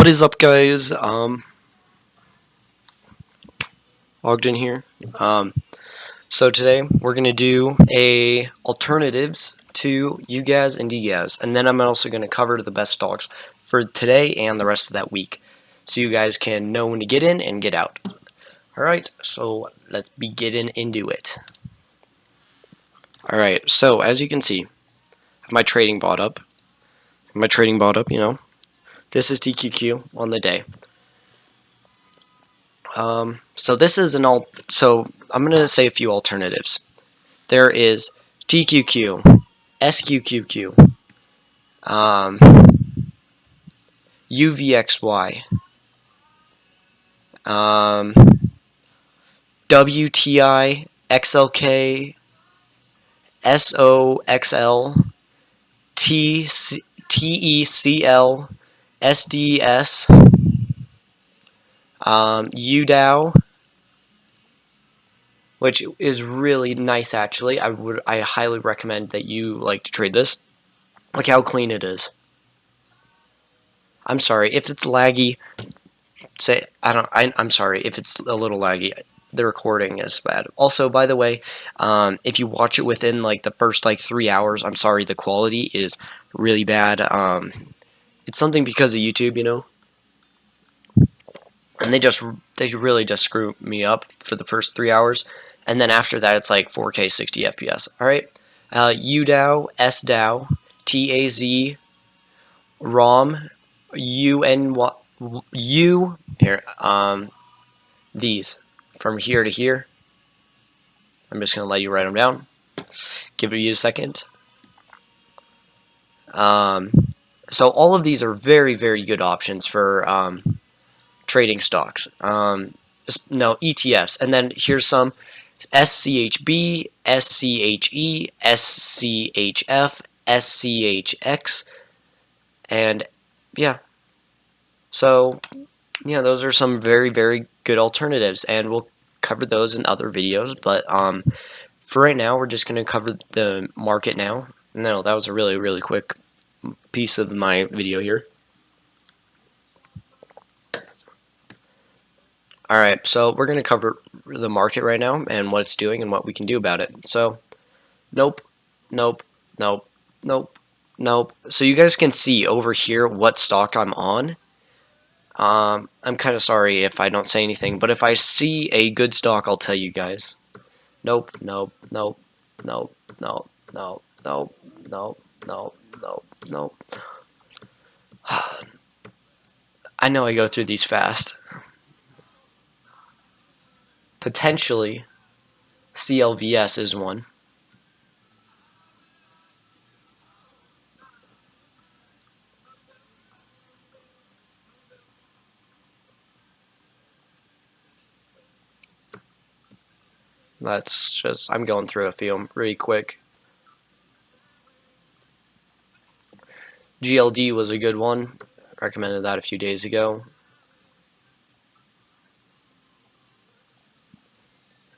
What is up, guys? Ogdn here. So today we're gonna do a alternatives to Ugaz and Dgaz, and then I'm also gonna cover the best stocks for today and the rest of that week, so you guys can know when to get in and get out. All right, so let's be getting into it. All right, so as you can see, I have my trading bot up. You know. This is TQQQ on the day. So this is so I'm going to say a few alternatives. There is TQQ, SQQQ, UVXY, WTI, XLK, SOXL, TECL, SDS, UDOW, which is really nice actually. I highly recommend that you like to trade this. Look how clean it is. I'm sorry if it's laggy. I'm sorry if it's a little laggy. The recording is bad. Also, by the way, if you watch it within like the first 3 hours, I'm sorry, the quality is really bad. It's something because of YouTube, you know. And they really just screw me up for the first 3 hours, and then after that it's like 4K 60 FPS. All right, UDOW, SDOW, TAZ, ROM, UNY, U here. These from here to here. I'm just gonna let you write them down. Give you a second. So all of these are very, very good options for trading stocks. No, ETFs, and then here's some: SCHB, SCHE, SCHF, SCHX, and yeah. So yeah, those are some very, very good alternatives, and we'll cover those in other videos. But for right now, we're just going to cover the market now. No, that was a really, really quick piece of my video here. Alright, so we're going to cover the market right now and what it's doing and what we can do about it. So, nope, nope, nope, nope, nope. So you guys can see over here what stock I'm on. I'm kind of sorry if I don't say anything, but if I see a good stock, I'll tell you guys. Nope, nope, nope, nope, nope, nope, nope, nope, nope, nope, nope. I know I go through these fast. Potentially, CLVS is one. I'm going through a few really quick. GLD was a good one. Recommended that a few days ago.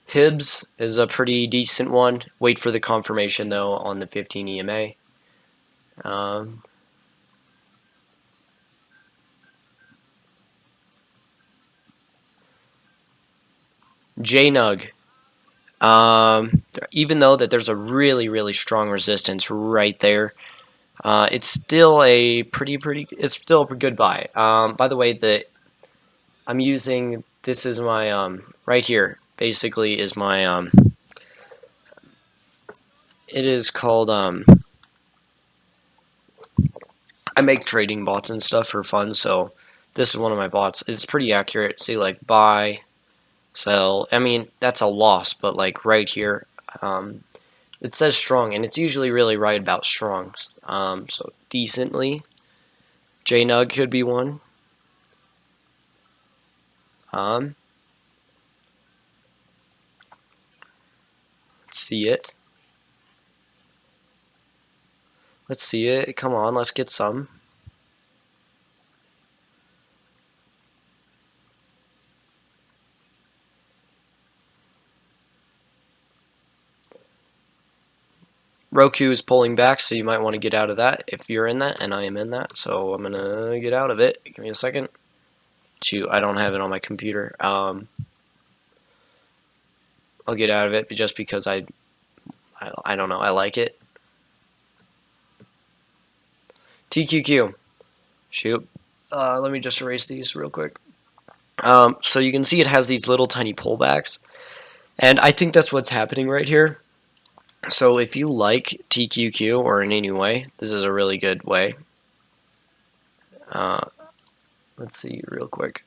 HIBS is a pretty decent one. Wait for the confirmation though on the 15 EMA. JNUG. Even though that there's a really, really strong resistance right there, it's still a it's still a good buy. By the way, I'm using, this is my right here basically is my it is called I make trading bots and stuff for fun, so this is one of my bots. It's pretty accurate. See, like buy, sell. I mean, that's a loss, but like right here, it says strong, and it's usually really right about strong. So decently, JNUG could be one. Let's see it. Let's see it. Come on, let's get some. Roku is pulling back, so you might want to get out of that if you're in that, and I am in that. So I'm gonna get out of it. Give me a second. Shoot, I don't have it on my computer. I'll get out of it just because I don't know. I like it. TQQ. Shoot. Let me just erase these real quick. So you can see it has these little tiny pullbacks, and I think that's what's happening right here. So if you like TQQ or in any way, this is a really good way. Let's see real quick.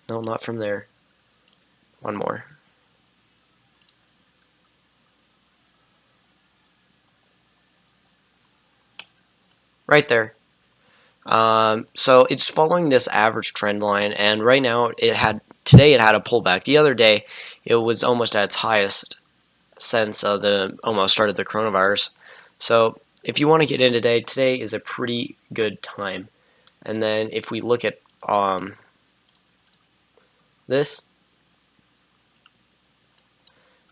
No, not from there. One more. Right there. So it's following this average trend line, and right now today it had a pullback. The other day it was almost at its highest since the almost started the coronavirus. So if you want to get in today is a pretty good time. And then if we look at this,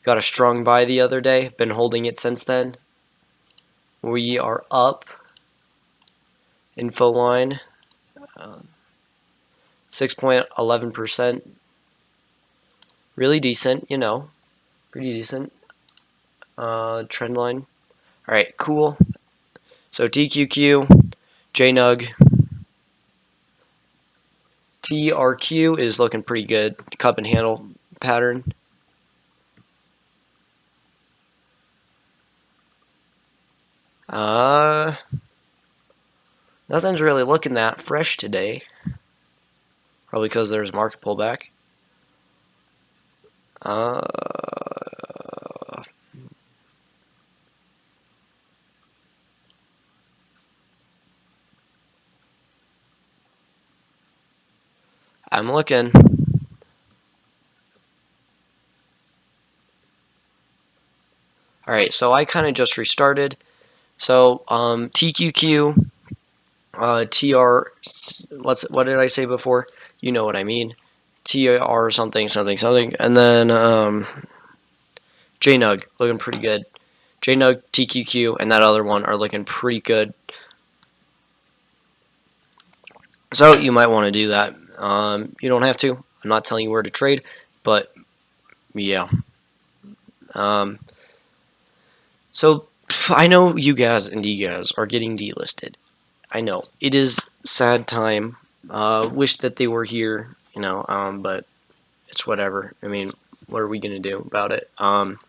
got a strong buy the other day, been holding it since then. We are up. Info line 6.11%. Really decent, you know, pretty decent. Trend line. All right, cool. So TQQ, JNUG, TRQ is looking pretty good. Cup and handle pattern. Nothing's really looking that fresh today. Probably because there's a market pullback. I'm looking. Alright, so I kind of just restarted. So TQQ, TR, what did I say before? You know what I mean. TR something, something, something. And then JNUG, looking pretty good. JNUG, TQQ, and that other one are looking pretty good. So you might want to do that. You don't have to. I'm not telling you where to trade, but yeah. So I know Ugaz and Dgaz are getting delisted. I know it is sad time. Wish that they were here, you know. But it's whatever. I mean, what are we gonna do about it? Can't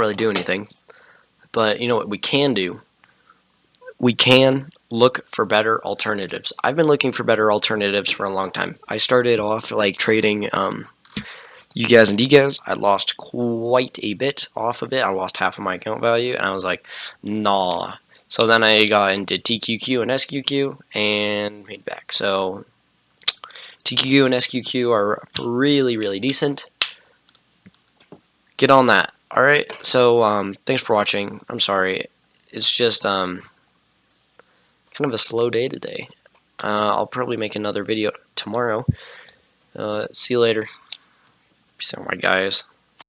really do anything. But you know what we can do? We can look for better alternatives. I've been looking for better alternatives for a long time. I started off like trading Ugaz and Dgaz. I lost quite a bit off of it. I lost half of my account value, and I was like, nah. So then I got into TQQ and SQQ and made back. So TQQ and SQQ are really, really decent. Get on that. All right. So thanks for watching. I'm sorry. It's just kind of a slow day today. I'll probably make another video tomorrow. See you later. Peace out, my guys.